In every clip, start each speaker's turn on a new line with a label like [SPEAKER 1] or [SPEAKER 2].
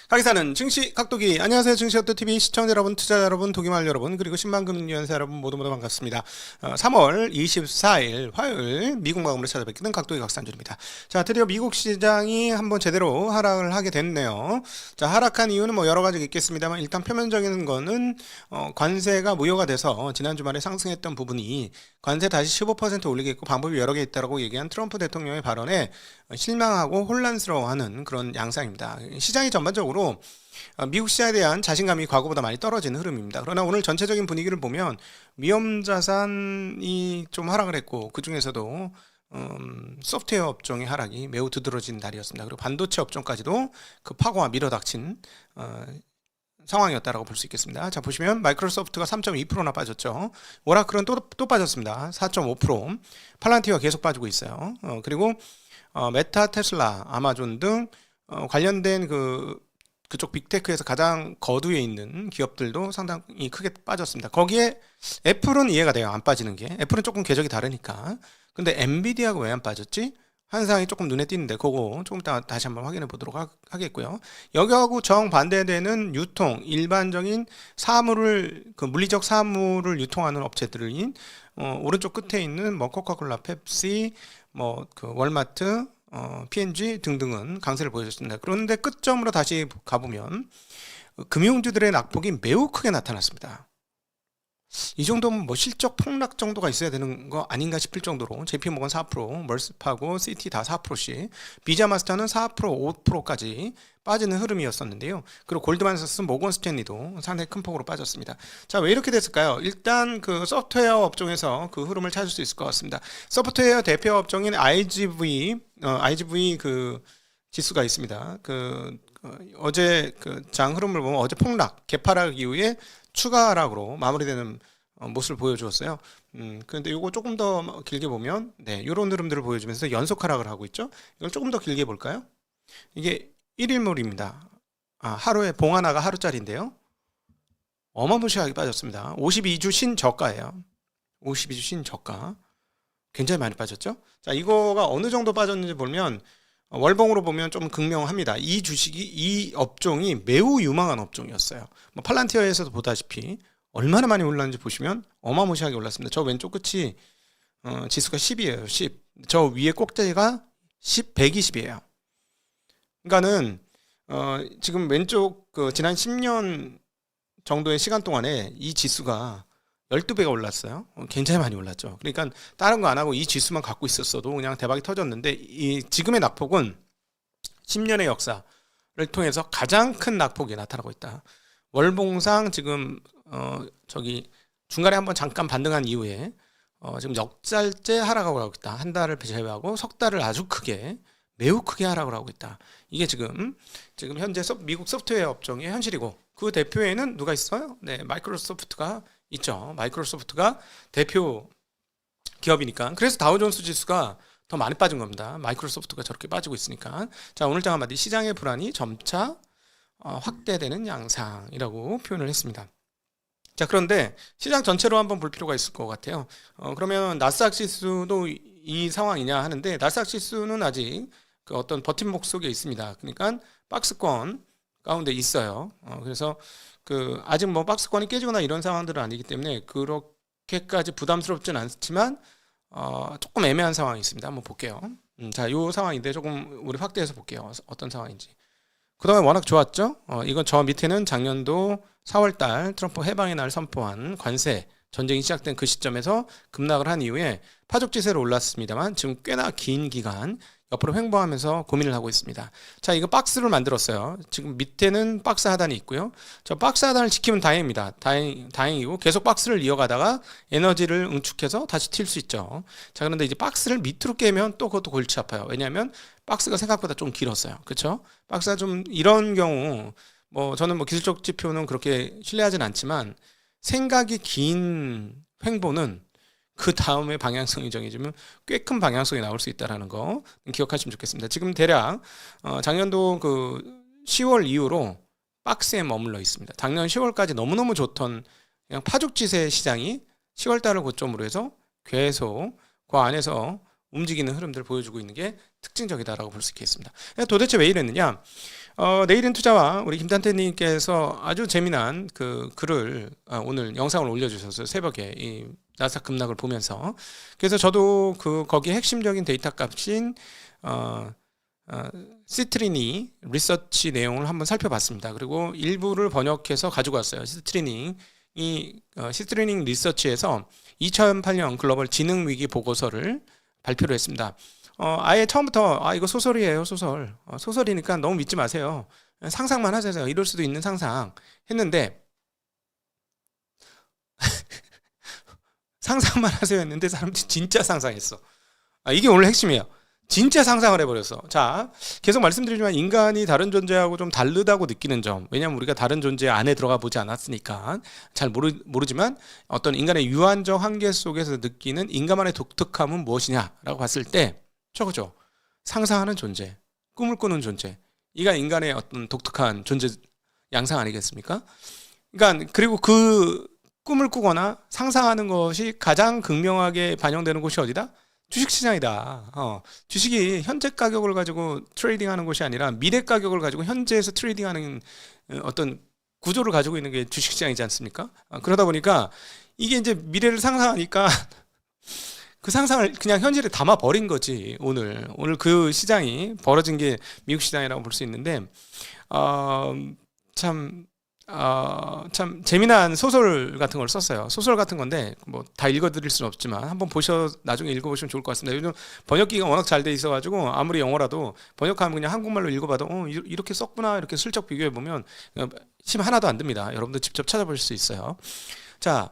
[SPEAKER 1] 강의사는 증시 각도기. 안녕하세요. 증시각도TV 시청자 여러분, 투자자 여러분, 도기말 여러분, 그리고 10만금융연사 여러분 모두 반갑습니다. 3월 24일 화요일 미국 마감으로 찾아뵙기는 각도기 각산주입니다. 자, 드디어 미국 시장이 한번 제대로 하락을 하게 됐네요. 자, 하락한 이유는 뭐 여러 가지가 있겠습니다만 일단 표면적인 거는 관세가 무효가 돼서 지난 주말에 상승했던 부분이 관세 다시 15% 올리겠고 방법이 여러 개 있다라고 얘기한 트럼프 대통령의 발언에 실망하고 혼란스러워하는 그런 양상입니다. 시장이 전반적으로 미국 시장에 대한 자신감이 과거보다 많이 떨어지는 흐름입니다. 그러나 오늘 전체적인 분위기를 보면 위험자산이 좀 하락을 했고, 그 중에서도 소프트웨어 업종의 하락이 매우 두드러진 날이었습니다. 그리고 반도체 업종까지도 그 파고가 밀어닥친 상황이었다라고 볼 수 있겠습니다. 자, 보시면 마이크로소프트가 3.2%나 빠졌죠. 오라클은 또 빠졌습니다. 4.5%. 팔란티어가 계속 빠지고 있어요. 그리고 메타, 테슬라, 아마존 등 관련된 그쪽 빅테크에서 가장 거두에 있는 기업들도 상당히 크게 빠졌습니다. 거기에 애플은 이해가 돼요. 안 빠지는 게. 애플은 조금 궤적이 다르니까. 근데 엔비디아가 왜 안 빠졌지? 현상이 조금 눈에 띄는데 그거 조금 이따 다시 한번 확인해 보도록 하겠고요. 여기하고 정반대되는 유통, 일반적인 사물을, 그 물리적 사물을 유통하는 업체들인 오른쪽 끝에 있는 뭐 코카콜라, 펩시, 뭐 그 월마트, P&G 등등은 강세를 보여줬습니다. 그런데 끝점으로 다시 가보면 금융주들의 낙폭이 매우 크게 나타났습니다. 이 정도면 뭐 실적 폭락 정도가 있어야 되는 거 아닌가 싶을 정도로 JP모건 4%, 멀스파고, 시티 다 4%씩, 비자마스터는 4%, 5%까지 빠지는 흐름이었었는데요. 그리고 골드만삭스, 모건스탠리도 상당히 큰 폭으로 빠졌습니다. 자, 왜 이렇게 됐을까요? 일단 그 소프트웨어 업종에서 그 흐름을 찾을 수 있을 것 같습니다. 소프트웨어 대표 업종인 IGV 그 지수가 있습니다. 어제 그 장 흐름을 보면 어제 폭락, 개파락 이후에 추가 하락으로 마무리되는 모습을 보여주었어요. 그런데 이거 조금 더 길게 보면, 네, 이런 흐름들을 보여주면서 연속 하락을 하고 있죠. 이걸 조금 더 길게 볼까요? 이게 1일물입니다. 하루에 봉 하나가 하루짜리인데요. 어마무시하게 빠졌습니다. 52주 신저가예요. 52주 신저가. 굉장히 많이 빠졌죠. 자, 이거가 어느 정도 빠졌는지 보면 월봉으로 보면 좀 극명합니다. 이 업종이 매우 유망한 업종이었어요. 뭐 팔란티어에서도 보다시피 얼마나 많이 올랐는지 보시면 어마무시하게 올랐습니다. 저 왼쪽 끝이 지수가 10이에요. 10. 저 위에 꼭대기가 120이에요. 그러니까는 지금 왼쪽 지난 10년 정도의 시간 동안에 이 지수가 12배가 올랐어요. 굉장히 많이 올랐죠. 그러니까 다른 거 안 하고 이 지수만 갖고 있었어도 그냥 대박이 터졌는데, 이 지금의 낙폭은 10년의 역사를 통해서 가장 큰 낙폭이 나타나고 있다. 월봉상 지금 저기 중간에 한번 잠깐 반등한 이후에 지금 역살제 하락을 하고 있다. 한 달을 제외하고 석 달을 아주 크게, 매우 크게 하락을 하고 있다. 이게 지금 현재 미국 소프트웨어 업종의 현실이고, 그 대표에는 누가 있어요? 네, 마이크로소프트가 있죠. 마이크로소프트가 대표 기업이니까. 그래서 다우존스 지수가 더 많이 빠진 겁니다. 마이크로소프트가 저렇게 빠지고 있으니까. 자, 오늘 장 한마디, 시장의 불안이 점차 확대되는 양상이라고 표현을 했습니다. 자, 그런데 시장 전체로 한번 볼 필요가 있을 것 같아요. 그러면 나스닥 지수도 이 상황이냐 하는데, 나스닥 지수는 아직 그 어떤 버팀목 속에 있습니다. 그러니까 박스권 가운데 있어요. 그래서 아직 뭐 박스권이 깨지거나 이런 상황들은 아니기 때문에 그렇게까지 부담스럽진 않지만 조금 애매한 상황이 있습니다. 한번 볼게요. 자, 요 상황인데 조금 우리 확대해서 볼게요. 어떤 상황인지. 그동안 워낙 좋았죠. 이건 저 밑에는 작년도 4월달 트럼프 해방의 날 선포한 관세 전쟁이 시작된 그 시점에서 급락을 한 이후에 파죽지세로 올랐습니다만 지금 꽤나 긴 기간 옆으로 횡보하면서 고민을 하고 있습니다. 자, 이거 박스를 만들었어요. 지금 밑에는 박스 하단이 있고요. 저 박스 하단을 지키면 다행입니다. 다행이고 계속 박스를 이어가다가 에너지를 응축해서 다시 튈 수 있죠. 자, 그런데 이제 박스를 밑으로 깨면 또 그것도 골치 아파요. 왜냐하면 박스가 생각보다 좀 길었어요. 그렇죠? 박스가 좀 이런 경우, 뭐 저는 뭐 기술적 지표는 그렇게 신뢰하진 않지만 생각이 긴 횡보는 그 다음에 방향성이 정해지면 꽤 큰 방향성이 나올 수 있다는 거 기억하시면 좋겠습니다. 지금 대략 작년도 10월 이후로 박스에 머물러 있습니다. 작년 10월까지 너무너무 좋던 그냥 파죽지세 시장이 10월 달을 고점으로 해서 계속 그 안에서 움직이는 흐름들을 보여주고 있는 게 특징적이다라고 볼 수 있겠습니다. 도대체 왜 이랬느냐? 내일은 투자와 우리 김단태님께서 아주 재미난 그 글을 오늘 영상을 올려주셨어요. 새벽에 이 나스닥 급락을 보면서. 그래서 저도 거기에 핵심적인 데이터 값인 시트리니 리서치 내용을 한번 살펴봤습니다. 그리고 일부를 번역해서 가지고 왔어요. 시트리닝 리서치에서 2008년 글로벌 지능 위기 보고서를 발표를 했습니다. 아예 처음부터 이거 소설이에요, 소설. 소설이니까 너무 믿지 마세요. 상상만 하세요. 이럴 수도 있는 상상 했는데 상상만 하세요 했는데 사람들이 진짜 상상했어. 이게 오늘 핵심이에요. 진짜 상상을 해버렸어. 자, 계속 말씀드리지만 인간이 다른 존재하고 좀 다르다고 느끼는 점. 왜냐하면 우리가 다른 존재 안에 들어가 보지 않았으니까 잘 모르지만 어떤 인간의 유한적 한계 속에서 느끼는 인간만의 독특함은 무엇이냐라고 봤을 때 저거죠. 상상하는 존재, 꿈을 꾸는 존재. 이가 인간의 어떤 독특한 존재 양상 아니겠습니까? 그러니까 그리고 그 꿈을 꾸거나 상상하는 것이 가장 극명하게 반영되는 곳이 어디다? 주식시장이다. 주식이 현재 가격을 가지고 트레이딩하는 것이 아니라 미래 가격을 가지고 현재에서 트레이딩하는 어떤 구조를 가지고 있는 게 주식시장이지 않습니까? 그러다 보니까 이게 이제 미래를 상상하니까 그 상상을 그냥 현실에 담아 버린 거지. 오늘 그 시장이 벌어진 게 미국 시장이라고 볼 수 있는데 참 재미난 소설 같은 걸 썼어요. 소설 같은 건데 뭐 다 읽어드릴 수는 없지만 한번 나중에 읽어보시면 좋을 것 같습니다. 요즘 번역기가 워낙 잘 돼 있어가지고 아무리 영어라도 번역하면 그냥 한국말로 읽어봐도 이렇게 썼구나 이렇게 슬쩍 비교해 보면 심 하나도 안 듭니다. 여러분들 직접 찾아보실 수 있어요. 자,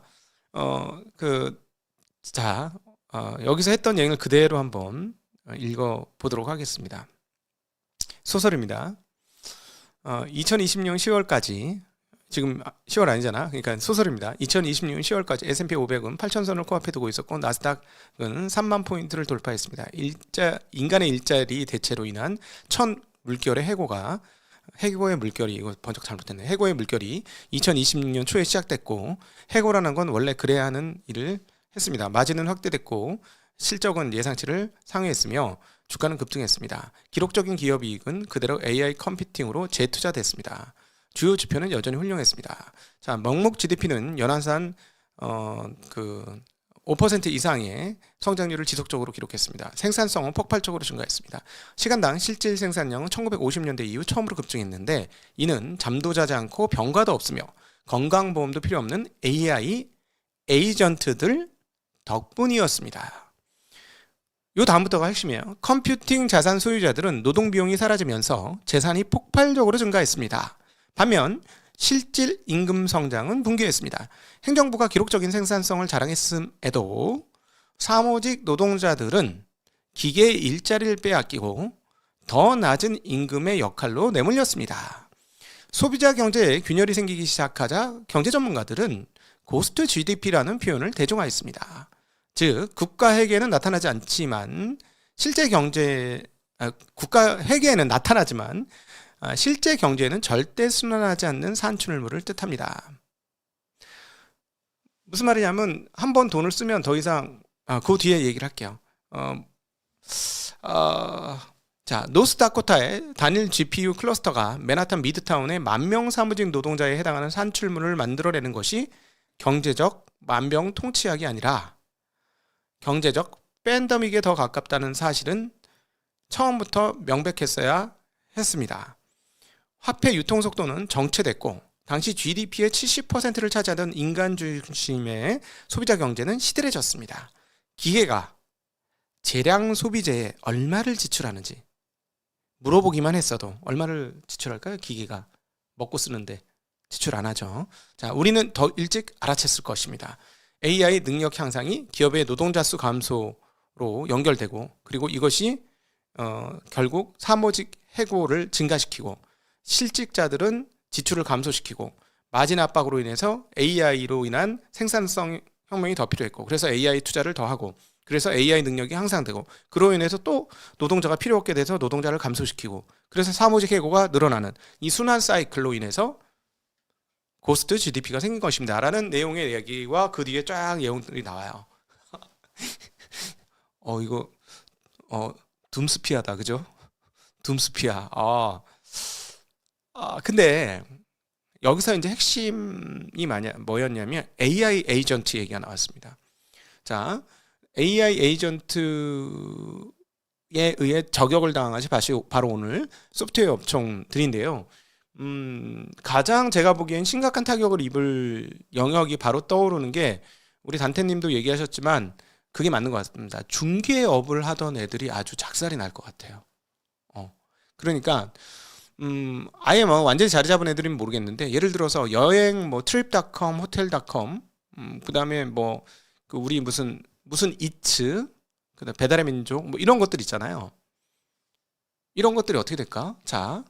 [SPEAKER 1] 여기서 했던 얘기를 그대로 한번 읽어보도록 하겠습니다. 소설입니다. 2020년 10월까지 지금 10월 아니잖아. 그러니까 소설입니다. 2026년 10월까지 S&P 500은 8,000선을 코앞에 두고 있었고 나스닥은 3만 포인트를 돌파했습니다. 인간의 일자리 대체로 인한 첫 물결의 해고의 물결이 이거 번역 잘못했네. 해고의 물결이 2026년 초에 시작됐고 해고라는 건 원래 그래야 하는 일을 했습니다. 마진은 확대됐고 실적은 예상치를 상회했으며 주가는 급등했습니다. 기록적인 기업이익은 그대로 AI 컴퓨팅으로 재투자됐습니다. 주요 지표는 여전히 훌륭했습니다. 자, 명목 GDP는 연한산 5% 이상의 성장률을 지속적으로 기록했습니다. 생산성은 폭발적으로 증가했습니다. 시간당 실질 생산량은 1950년대 이후 처음으로 급증했는데 이는 잠도 자지 않고 병가도 없으며 건강보험도 필요 없는 AI 에이전트들 덕분이었습니다. 요 다음부터가 핵심이에요. 컴퓨팅 자산 소유자들은 노동 비용이 사라지면서 재산이 폭발적으로 증가했습니다. 반면 실질 임금 성장은 붕괴했습니다. 행정부가 기록적인 생산성을 자랑했음에도 사무직 노동자들은 기계의 일자리를 빼앗기고 더 낮은 임금의 역할로 내몰렸습니다. 소비자 경제에 균열이 생기기 시작하자 경제 전문가들은 고스트 GDP라는 표현을 대중화했습니다. 즉 국가 회계에는 나타나지 않지만 국가 회계에는 나타나지만 실제 경제에는 절대 순환하지 않는 산출물을 뜻합니다. 무슨 말이냐면 한 번 돈을 쓰면 더 이상 그 뒤에 얘기를 할게요. 자, 노스다코타의 단일 GPU 클러스터가 맨하탄 미드타운의 10,000명 사무직 노동자에 해당하는 산출물을 만들어내는 것이 경제적 만병통치약이 아니라 경제적 팬데믹에 더 가깝다는 사실은 처음부터 명백했어야 했습니다. 화폐 유통 속도는 정체됐고 당시 GDP의 70%를 차지하던 인간 중심의 소비자 경제는 시들해졌습니다. 기계가 재량 소비재에 얼마를 지출하는지 물어보기만 했어도 얼마를 지출할까요? 기계가 먹고 쓰는데 지출 안 하죠. 자, 우리는 더 일찍 알아챘을 것입니다. AI 능력 향상이 기업의 노동자 수 감소로 연결되고 그리고 이것이 결국 사무직 해고를 증가시키고 실직자들은 지출을 감소시키고 마진 압박으로 인해서 AI로 인한 생산성 혁명이 더 필요했고 그래서 AI 투자를 더 하고 그래서 AI 능력이 향상되고 그로 인해서 또 노동자가 필요 없게 돼서 노동자를 감소시키고 그래서 사무직 해고가 늘어나는 이 순환 사이클로 인해서 고스트 GDP가 생긴 것입니다. 라는 내용의 얘기와 그 뒤에 쫙 내용들이 나와요. 이거 어, 둠스피아다, 그죠? 둠스피아. 근데 여기서 이제 핵심이 뭐였냐면 AI 에이전트 얘기가 나왔습니다. 자, AI 에이전트에 의해 저격을 당한 것이 바로 오늘 소프트웨어 업종들인데요. 가장 제가 보기엔 심각한 타격을 입을 영역이 바로 떠오르는 게 우리 단태님도 얘기하셨지만 그게 맞는 것 같습니다. 중개업을 하던 애들이 아주 작살이 날 것 같아요. 그러니까 아예 뭐 완전히 자리 잡은 애들은 모르겠는데 예를 들어서 여행 뭐 트립닷컴, 호텔닷컴, 그다음에 뭐 그 우리 무슨 이츠, 그다음 배달의 민족 뭐 이런 것들 있잖아요. 이런 것들이 어떻게 될까? 자,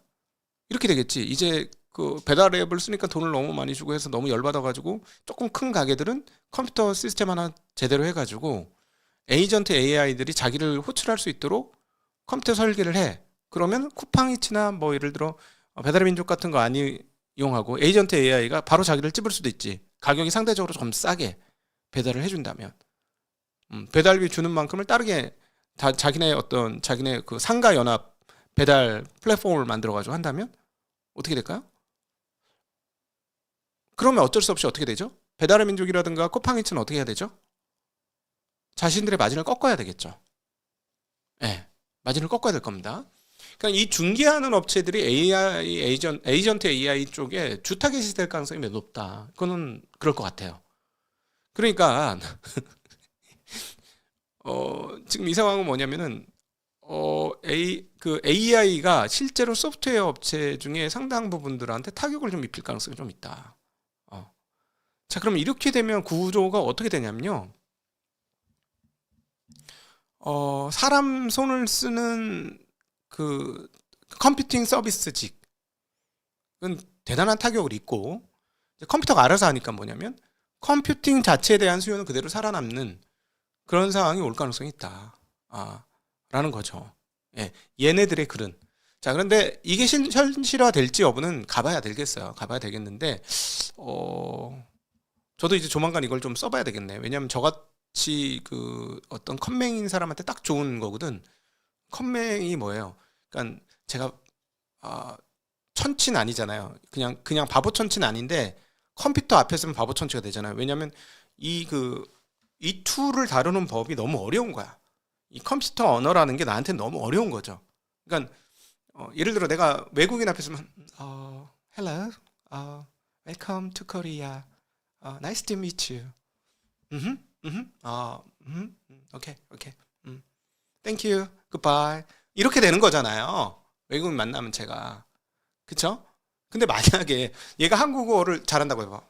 [SPEAKER 1] 이렇게 되겠지. 이제 그 배달 앱을 쓰니까 돈을 너무 많이 주고 해서 너무 열받아가지고 조금 큰 가게들은 컴퓨터 시스템 하나 제대로 해가지고 에이전트 AI들이 자기를 호출할 수 있도록 컴퓨터 설계를 해. 그러면 쿠팡이츠나 뭐 예를 들어 배달의 민족 같은 거 안 이용하고 에이전트 AI가 바로 자기를 찝을 수도 있지. 가격이 상대적으로 좀 싸게 배달을 해준다면 배달비 주는 만큼을 따르게 자기네 그 상가 연합 배달 플랫폼을 만들어가지고 한다면 어떻게 될까요? 그러면 어쩔 수 없이 어떻게 되죠? 배달의 민족이라든가 쿠팡이츠는 어떻게 해야 되죠? 자신들의 마진을 꺾어야 되겠죠. 네, 마진을 꺾어야 될 겁니다. 그러니까 이 중개하는 업체들이 에이전트 AI 쪽에 주타겟이 될 가능성이 매우 높다. 그거는 그럴 것 같아요. 그러니까 지금 이 상황은 뭐냐면은 AI가 실제로 소프트웨어 업체 중에 상당 부분들한테 타격을 좀 입힐 가능성이 좀 있다. 자, 그럼 이렇게 되면 구조가 어떻게 되냐면요. 사람 손을 쓰는 그 컴퓨팅 서비스직은 대단한 타격을 입고 컴퓨터가 알아서 하니까 뭐냐면 컴퓨팅 자체에 대한 수요는 그대로 살아남는 그런 상황이 올 가능성이 있다. 라는 거죠. 예, 얘네들의 글은. 자, 그런데 이게 현실화 될지 여부는 가봐야 되겠어요. 가봐야 되겠는데, 저도 이제 조만간 이걸 좀 써봐야 되겠네. 왜냐면 저같이 그 어떤 컴맹인 사람한테 딱 좋은 거거든. 컴맹이 뭐예요? 그러니까 제가, 천치는 아니잖아요. 그냥 바보 천치는 아닌데, 컴퓨터 앞에 서면 바보 천치가 되잖아요. 왜냐면 이 툴을 다루는 법이 너무 어려운 거야. 이 컴퓨터 언어라는 게 나한테 너무 어려운 거죠. 그러니까 예를 들어 내가 외국인 앞에 서면 hello, welcome to Korea, nice to meet you, okay, okay, thank you, goodbye 이렇게 되는 거잖아요. 외국인 만나면 제가 그쵸? 근데 만약에 얘가 한국어를 잘한다고 해봐.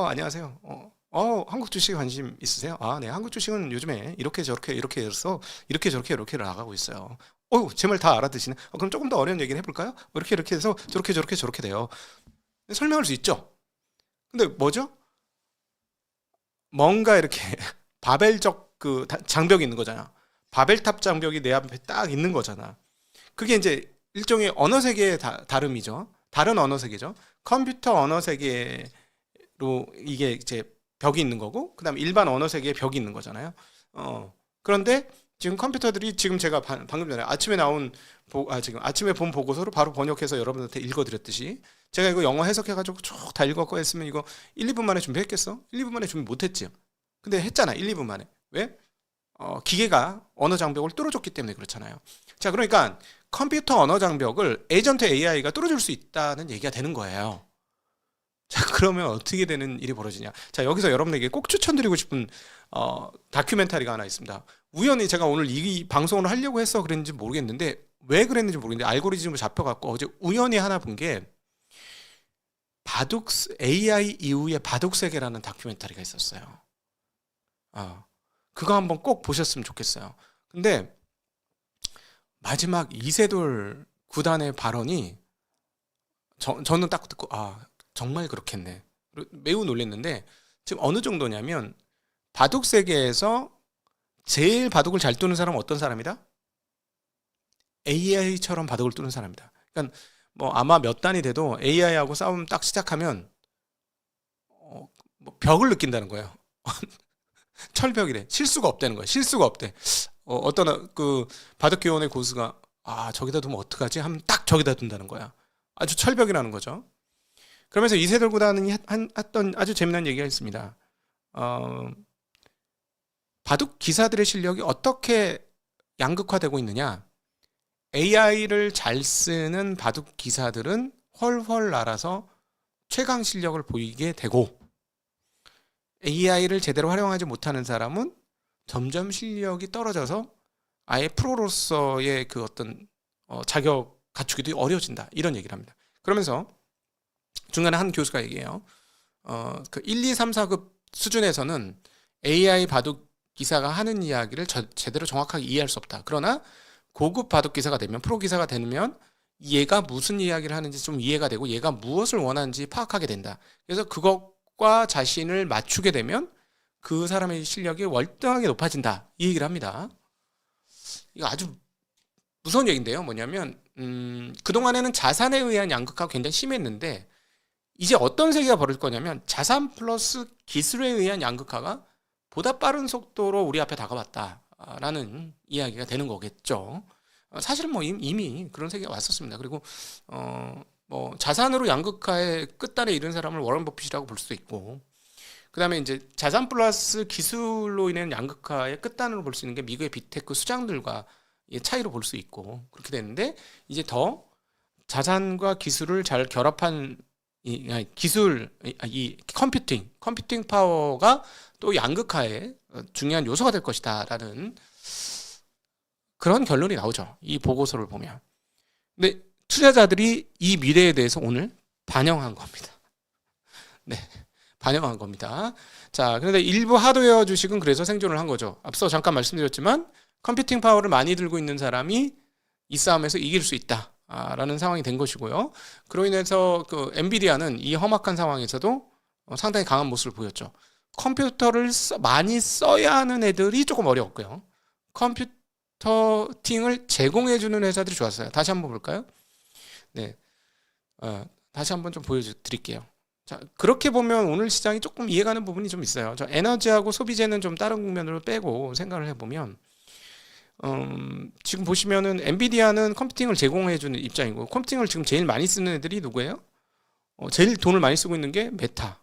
[SPEAKER 1] 안녕하세요. 한국 주식에 관심 있으세요? 네, 한국 주식은 요즘에 이렇게 저렇게 이렇게 해서 이렇게 저렇게 이렇게 나가고 있어요. 제 말 다 알아듣시네. 그럼 조금 더 어려운 얘기를 해볼까요? 이렇게 이렇게 해서 저렇게 저렇게 저렇게 돼요. 설명할 수 있죠. 근데 뭐죠? 뭔가 이렇게 바벨적 그 장벽이 있는 거잖아. 바벨탑 장벽이 내 앞에 딱 있는 거잖아. 그게 이제 일종의 언어 세계의 다름이죠. 다른 언어 세계죠. 컴퓨터 언어 세계로 이게 이제 벽이 있는 거고, 그다음에 일반 언어 세계에 벽이 있는 거잖아요. 그런데 지금 컴퓨터들이 지금 제가 방금 전에 지금 아침에 본 보고서를 바로 번역해서 여러분한테 읽어드렸듯이 제가 이거 영어 해석해가지고 쭉 다 읽었고 했으면 이거 1, 2분 만에 준비했겠어? 1, 2분 만에 준비 못했지. 근데 했잖아. 1, 2분 만에. 왜? 기계가 언어 장벽을 뚫어줬기 때문에 그렇잖아요. 자, 그러니까 컴퓨터 언어 장벽을 에이전트 AI가 뚫어줄 수 있다는 얘기가 되는 거예요. 자, 그러면 어떻게 되는 일이 벌어지냐? 자, 여기서 여러분에게 꼭 추천드리고 싶은 다큐멘터리가 하나 있습니다. 우연히 제가 오늘 이 방송을 하려고 해서 그랬는지 모르겠는데 왜 그랬는지 모르겠는데 알고리즘을 잡혀갖고 어제 우연히 하나 본 게 AI 이후의 바둑 세계라는 다큐멘터리가 있었어요. 그거 한번 꼭 보셨으면 좋겠어요. 근데 마지막 이세돌 구단의 발언이 저는 딱 듣고 정말 그렇겠네. 매우 놀랐는데 지금 어느 정도냐면 바둑 세계에서 제일 바둑을 잘 두는 사람은 어떤 사람이다? AI처럼 바둑을 두는 사람이다. 그러니까 뭐 아마 몇 단이 돼도 AI하고 싸움 딱 시작하면 뭐 벽을 느낀다는 거예요. 철벽이래. 실수가 없다는 거예요. 실수가 없대. 어떤 그 바둑기원의 고수가 저기다 두면 어떡하지? 하면 딱 저기다 둔다는 거야. 아주 철벽이라는 거죠. 그러면서 이세돌 구단이 했던 아주 재미난 얘기가 있습니다. 어, 바둑 기사들의 실력이 어떻게 양극화되고 있느냐? AI를 잘 쓰는 바둑 기사들은 훨훨 날아서 최강 실력을 보이게 되고 AI를 제대로 활용하지 못하는 사람은 점점 실력이 떨어져서 아예 프로로서의 그 어떤 자격 갖추기도 어려워진다. 이런 얘기를 합니다. 그러면서 중간에 한 교수가 얘기해요. 그 1, 2, 3, 4급 수준에서는 AI 바둑 기사가 하는 이야기를 제대로 정확하게 이해할 수 없다. 그러나 고급 바둑 기사가 되면 프로 기사가 되면 얘가 무슨 이야기를 하는지 좀 이해가 되고 얘가 무엇을 원하는지 파악하게 된다. 그래서 그것과 자신을 맞추게 되면 그 사람의 실력이 월등하게 높아진다. 이 얘기를 합니다. 이거 아주 무서운 얘기인데요. 뭐냐면 그동안에는 자산에 의한 양극화가 굉장히 심했는데 이제 어떤 세계가 벌어질 거냐면 자산 플러스 기술에 의한 양극화가 보다 빠른 속도로 우리 앞에 다가왔다라는 이야기가 되는 거겠죠. 사실은 뭐 이미 그런 세계가 왔었습니다. 그리고 뭐 자산으로 양극화의 끝단에 이른 사람을 워런 버핏이라고 볼 수도 있고, 그다음에 이제 자산 플러스 기술로 인한 양극화의 끝단으로 볼 수 있는 게 미국의 빅테크 수장들과 차이로 볼 수 있고 그렇게 되는데 이제 더 자산과 기술을 잘 결합한 이 컴퓨팅 파워가 또 양극화의 중요한 요소가 될 것이다라는 그런 결론이 나오죠. 이 보고서를 보면. 근데 투자자들이 이 미래에 대해서 오늘 반영한 겁니다. 네, 반영한 겁니다. 자, 그런데 일부 하드웨어 주식은 그래서 생존을 한 거죠. 앞서 잠깐 말씀드렸지만 컴퓨팅 파워를 많이 들고 있는 사람이 이 싸움에서 이길 수 있다. 라는 상황이 된 것이고요. 그로 인해서 그 엔비디아는 이 험악한 상황에서도 상당히 강한 모습을 보였죠. 컴퓨터를 많이 써야 하는 애들이 조금 어려웠고요. 컴퓨터팅을 제공해주는 회사들이 좋았어요. 다시 한번 볼까요? 네, 다시 한번 좀 보여드릴게요. 자, 그렇게 보면 오늘 시장이 조금 이해가는 부분이 좀 있어요. 저 에너지하고 소비재는 좀 다른 국면으로 빼고 생각을 해보면 지금 보시면은 엔비디아는 컴퓨팅을 제공해주는 입장이고 컴퓨팅을 지금 제일 많이 쓰는 애들이 누구예요? 제일 돈을 많이 쓰고 있는 게 메타,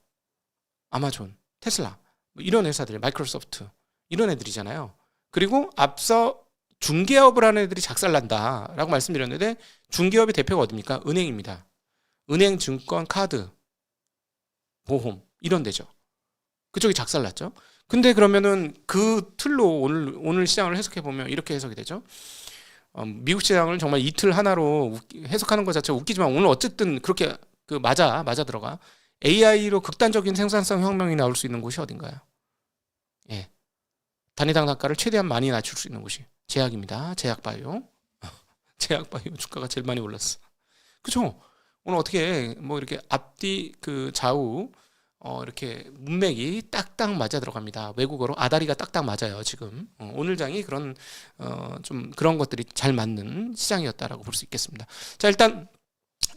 [SPEAKER 1] 아마존, 테슬라 뭐 이런 회사들, 마이크로소프트 이런 애들이잖아요. 그리고 앞서 중개업을 하는 애들이 작살난다라고 말씀드렸는데 중개업의 대표가 어디입니까? 은행입니다. 은행, 증권, 카드, 보험 이런 데죠. 그쪽이 작살났죠. 근데 그러면은 그 틀로 오늘 시장을 해석해 보면 이렇게 해석이 되죠. 미국 시장을 정말 이틀 하나로 해석하는 것 자체가 웃기지만 오늘 어쨌든 그렇게 맞아 들어가. AI로 극단적인 생산성 혁명이 나올 수 있는 곳이 어딘가요? 예, 단위당 단가를 최대한 많이 낮출 수 있는 곳이 제약입니다. 제약바이오. 제약바이오 주가가 제일 많이 올랐어. 그죠? 오늘 어떻게 뭐 이렇게 앞뒤 그 좌우 이렇게 문맥이 딱딱 맞아 들어갑니다. 외국어로 아다리가 딱딱 맞아요. 지금 오늘 장이 그런 좀 그런 것들이 잘 맞는 시장이었다라고 볼 수 있겠습니다. 자, 일단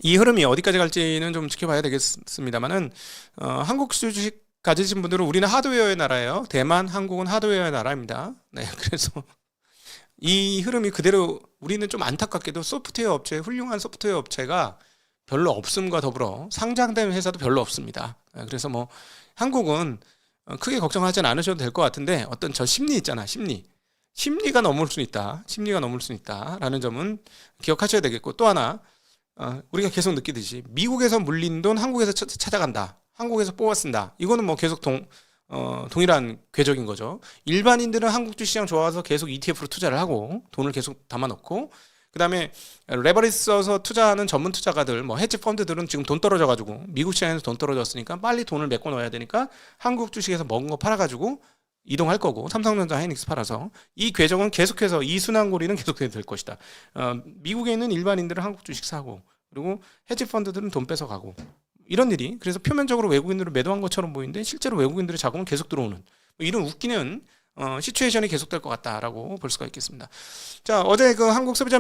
[SPEAKER 1] 이 흐름이 어디까지 갈지는 좀 지켜봐야 되겠습니다만은 한국 주식 가지신 분들은 우리는 하드웨어의 나라예요. 대만, 한국은 하드웨어의 나라입니다. 네, 그래서 이 흐름이 그대로 우리는 좀 안타깝게도 소프트웨어 업체, 훌륭한 소프트웨어 업체가 별로 없음과 더불어 상장된 회사도 별로 없습니다. 그래서 뭐 한국은 크게 걱정하지 않으셔도 될 것 같은데 어떤 저 심리 있잖아. 심리가 넘을 수 있다. 심리가 넘을 수 있다라는 점은 기억하셔야 되겠고 또 하나 우리가 계속 느끼듯이 미국에서 물린 돈 한국에서 찾아간다. 한국에서 뽑아 쓴다. 이거는 뭐 계속 동일한 궤적인 거죠. 일반인들은 한국 주시장 좋아서 계속 ETF로 투자를 하고 돈을 계속 담아놓고 그 다음에 레버리지 써서 투자하는 전문 투자가들 뭐 헤지 펀드들은 지금 돈 떨어져가지고 미국 시장에서 돈 떨어졌으니까 빨리 돈을 메꿔 넣어야 되니까 한국 주식에서 먹은 거 팔아가지고 이동할 거고 삼성전자 하이닉스 팔아서 이 궤적은 계속해서 이 순환고리는 계속해서 될 것이다. 미국에 있는 일반인들은 한국 주식 사고 그리고 헤지 펀드들은 돈 뺏어가고 이런 일이 그래서 표면적으로 외국인들을 매도한 것처럼 보이는데 실제로 외국인들의 자금은 계속 들어오는 뭐 이런 웃기는 시츄에이션이 계속될 것 같다라고 볼 수가 있겠습니다. 자, 어제 그 한국 소비자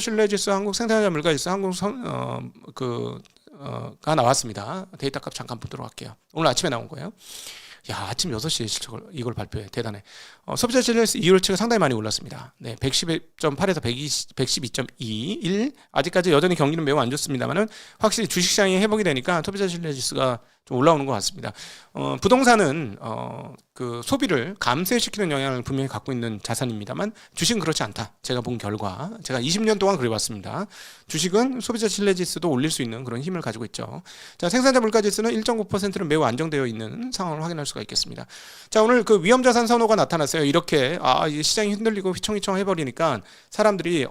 [SPEAKER 1] 신뢰지수, 한국 생산자 물가지수, 가 나왔습니다. 데이터값 잠깐 보도록 할게요. 오늘 아침에 나온 거예요. 야, 아침 6시에 실적을 이걸 발표해. 대단해. 소비자 신뢰지수 2월치가 상당히 많이 올랐습니다. 네, 111.8에서 112.21. 아직까지 여전히 경기는 매우 안 좋습니다만은 확실히 주식시장이 회복이 되니까 소비자 신뢰지수가 좀 올라오는 것 같습니다. 부동산은 그 소비를 감쇄시키는 영향을 분명히 갖고 있는 자산입니다만 주식은 그렇지 않다. 제가 본 결과, 제가 20년 동안 그래왔습니다. 주식은 소비자 신뢰지수도 올릴 수 있는 그런 힘을 가지고 있죠. 자, 생산자 물가지수는 1.9%는 매우 안정되어 있는 상황을 확인할 수가 있겠습니다. 자, 오늘 그 위험자산 선호가 나타났어요. 이렇게 이 시장이 흔들리고 휘청휘청 해버리니까 사람들이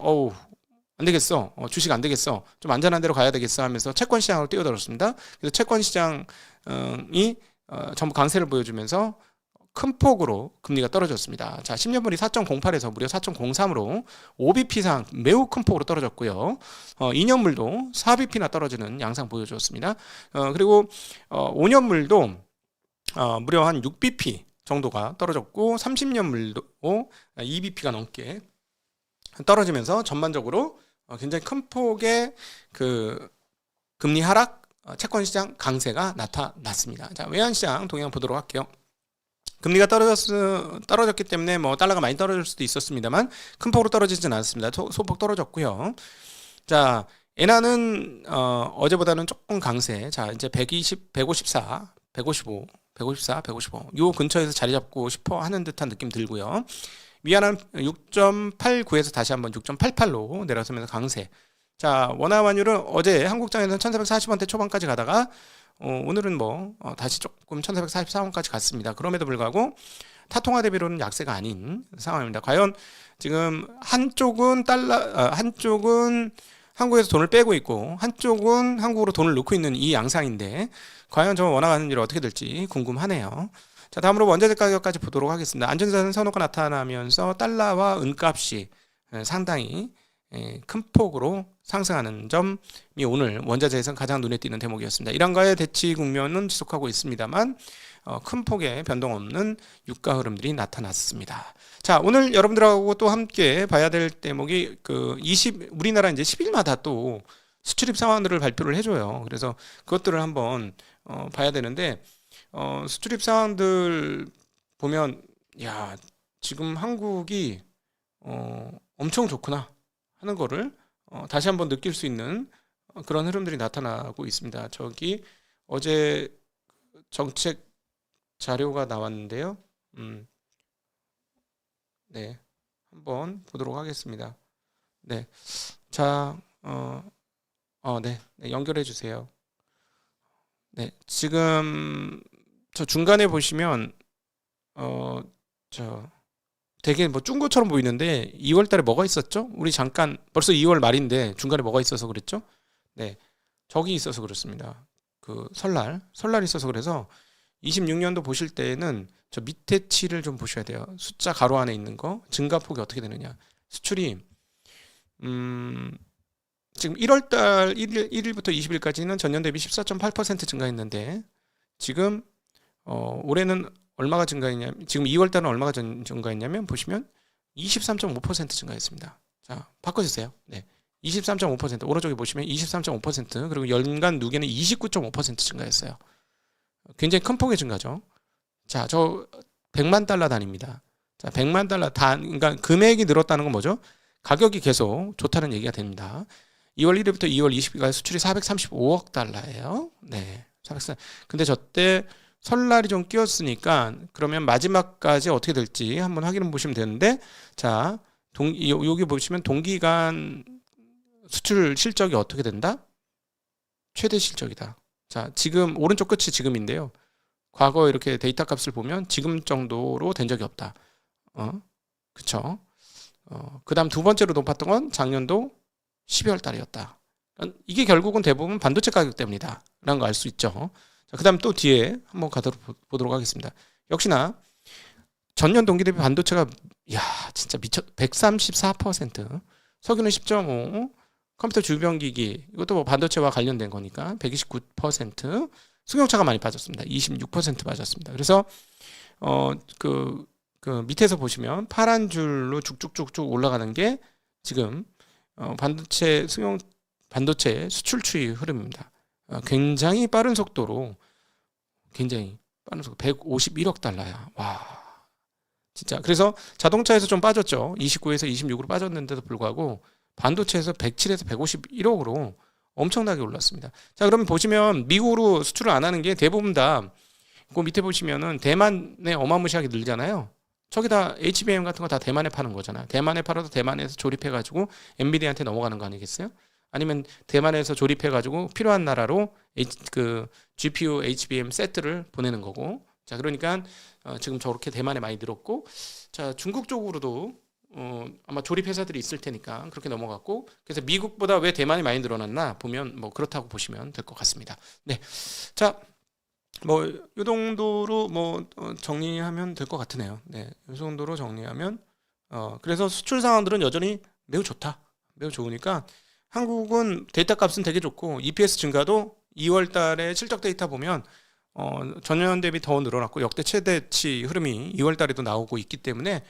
[SPEAKER 1] 안 되겠어. 주식 안 되겠어. 좀 안전한 데로 가야 되겠어 하면서 채권 시장으로 뛰어들었습니다. 그래서 채권 시장이 전부 강세를 보여주면서 큰 폭으로 금리가 떨어졌습니다. 자, 10년물이 4.08에서 무려 4.03으로 5bp상 매우 큰 폭으로 떨어졌고요. 2년물도 4bp나 떨어지는 양상 보여줬습니다. 그리고 5년물도 무려 한 6bp 정도가 떨어졌고 30년물도 2bp가 넘게 떨어지면서 전반적으로 굉장히 큰 폭의 그 금리 하락, 채권 시장 강세가 나타났습니다. 자, 외환 시장 동향 보도록 할게요. 금리가 떨어졌기 때문에 뭐 달러가 많이 떨어질 수도 있었습니다만 큰 폭으로 떨어지진 않았습니다. 소폭 떨어졌고요. 자, 엔화는 어제보다는 조금 강세. 자, 이제 120, 154, 155, 154, 155. 요 근처에서 자리 잡고 싶어 하는 듯한 느낌 들고요. 위안은 6.89에서 다시 한번 6.88로 내려서면서 강세. 자, 원화 환율은 어제 한국장에서는 1440원대 초반까지 가다가 오늘은 다시 조금 1444원까지 갔습니다. 그럼에도 불구하고 타통화 대비로는 약세가 아닌 상황입니다. 과연 지금 한쪽은 한국에서 돈을 빼고 있고 한쪽은 한국으로 돈을 넣고 있는 이 양상인데 과연 저 원화 환율이 어떻게 될지 궁금하네요. 자, 다음으로 원자재 가격까지 보도록 하겠습니다. 안전자산 선호가 나타나면서 달러와 은값이 상당히 큰 폭으로 상승하는 점이 오늘 원자재에서 가장 눈에 띄는 대목이었습니다. 이란과의 대치 국면은 지속하고 있습니다만 큰 폭의 변동 없는 유가 흐름들이 나타났습니다. 자, 오늘 여러분들하고 또 함께 봐야 될 대목이 우리나라 이제 10일마다 또 수출입 상황들을 발표를 해줘요. 그래서 그것들을 한번 봐야 되는데 수출입 상황들 보면 지금 한국이 엄청 좋구나 하는 거를 다시 한번 느낄 수 있는 그런 흐름들이 나타나고 있습니다. 저기 어제 정책 자료가 나왔는데요. 네, 한번 보도록 하겠습니다. 네, 자, 네, 연결해 주세요. 네, 지금 저 중간에 보시면 되게 준 것처럼 보이는데 2월 달에 뭐가 있었죠? 우리 잠깐 벌써 2월 말인데 중간에 뭐가 있어서 그랬죠? 네, 저기 있어서 그렇습니다. 그 설날이 있어서 그래서 26년도 보실 때에는 저 밑에 치를 좀 보셔야 돼요. 숫자 가로 안에 있는 거 증가폭이 어떻게 되느냐. 수출이 지금 1월달 1일부터 20일까지는 전년 대비 14.8% 증가했는데 지금 올해는 얼마가 증가했냐면 지금 2월달은 얼마가 증가했냐면 보시면 23.5% 증가했습니다. 자, 바꿔주세요. 네, 23.5% 오른쪽에 보시면 23.5% 그리고 연간 누계는 29.5% 증가했어요. 굉장히 큰 폭의 증가죠. 자, 저 100만 달러 단위입니다. 자, 100만 달러 그러니까 금액이 늘었다는 건 뭐죠? 가격이 계속 좋다는 얘기가 됩니다. 2월 1일부터 2월 20일까지 수출이 435억 달러예요. 네, 430. 근데 저때 설날이 좀 끼었으니까 그러면 마지막까지 어떻게 될지 한번 확인해 보시면 되는데 자, 여기 보시면 동기간 수출 실적이 어떻게 된다? 최대 실적이다. 자, 지금 오른쪽 끝이 지금인데요. 과거 이렇게 데이터 값을 보면 지금 정도로 된 적이 없다. 그쵸? 그다음 두 번째로 높았던 건 작년도 12월 달이었다. 이게 결국은 대부분 반도체 가격 때문이다 라는 거 알 수 있죠. 그 다음 또 뒤에 한번 보도록 하겠습니다. 역시나 전년 동기 대비 반도체가 진짜 134%, 석유는 10.5%, 컴퓨터 주변기기 이것도 반도체와 관련된 거니까 129%, 승용차가 많이 빠졌습니다. 26% 빠졌습니다. 그래서 그 밑에서 보시면 파란 줄로 쭉쭉쭉쭉 올라가는 게 지금 반도체 수출 추이 흐름입니다. 굉장히 빠른 속도로 굉장히 빠른 속도 151억 달러야. 와. 진짜. 그래서 자동차에서 좀 빠졌죠. 29에서 26으로 빠졌는데도 불구하고 반도체에서 107에서 151억으로 엄청나게 올랐습니다. 자, 그러면 보시면 미국으로 수출을 안 하는 게 대부분 다 그 밑에 보시면은 대만에 어마무시하게 늘잖아요. 저기 다 HBM 같은 거 다 대만에 파는 거잖아요. 대만에 팔아도 대만에서 조립해가지고 엔비디아한테 넘어가는 거 아니겠어요? 아니면 대만에서 조립해가지고 필요한 나라로 그 GPU, HBM 세트를 보내는 거고. 자, 그러니까 지금 저렇게 대만에 많이 늘었고, 자, 중국 쪽으로도 아마 조립 회사들이 있을 테니까 그렇게 넘어갔고, 그래서 미국보다 왜 대만이 많이 늘어났나 보면 뭐 그렇다고 보시면 될 것 같습니다. 네, 자, 뭐 이 정도로 뭐 정리하면 될 것 같으네요. 네, 이 정도로 정리하면 그래서 수출 상황들은 여전히 매우 좋다, 매우 좋으니까 한국은 데이터 값은 되게 좋고 EPS 증가도 2월 달에 실적 데이터 보면 전년 대비 더 늘어났고 역대 최대치 흐름이 2월 달에도 나오고 있기 때문에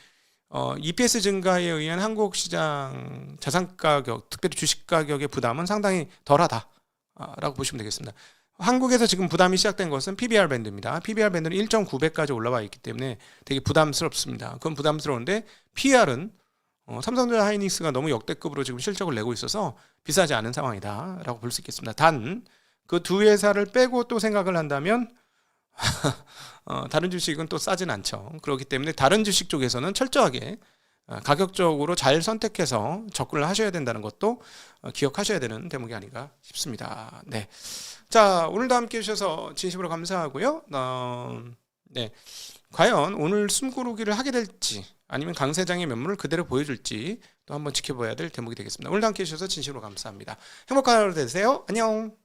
[SPEAKER 1] EPS 증가에 의한 한국 시장 자산 가격, 특별히 주식 가격의 부담은 상당히 덜하다라고 보시면 되겠습니다. 한국에서 지금 부담이 시작된 것은 PBR 밴드입니다. PBR 밴드는 1.9배까지 올라와 있기 때문에 되게 부담스럽습니다. 그건 부담스러운데 PR은 삼성전자 하이닉스가 너무 역대급으로 지금 실적을 내고 있어서 비싸지 않은 상황이다라고 볼 수 있겠습니다. 단 그 두 회사를 빼고 또 생각을 한다면 다른 주식은 또 싸진 않죠. 그렇기 때문에 다른 주식 쪽에서는 철저하게 가격적으로 잘 선택해서 접근을 하셔야 된다는 것도 기억하셔야 되는 대목이 아닌가 싶습니다. 네. 자, 오늘도 함께 해주셔서 진심으로 감사하고요. 네. 과연 오늘 숨고르기를 하게 될지 아니면 강세장의 면모를 그대로 보여줄지 또 한번 지켜봐야 될 대목이 되겠습니다. 오늘도 함께 해주셔서 진심으로 감사합니다. 행복한 하루 되세요. 안녕.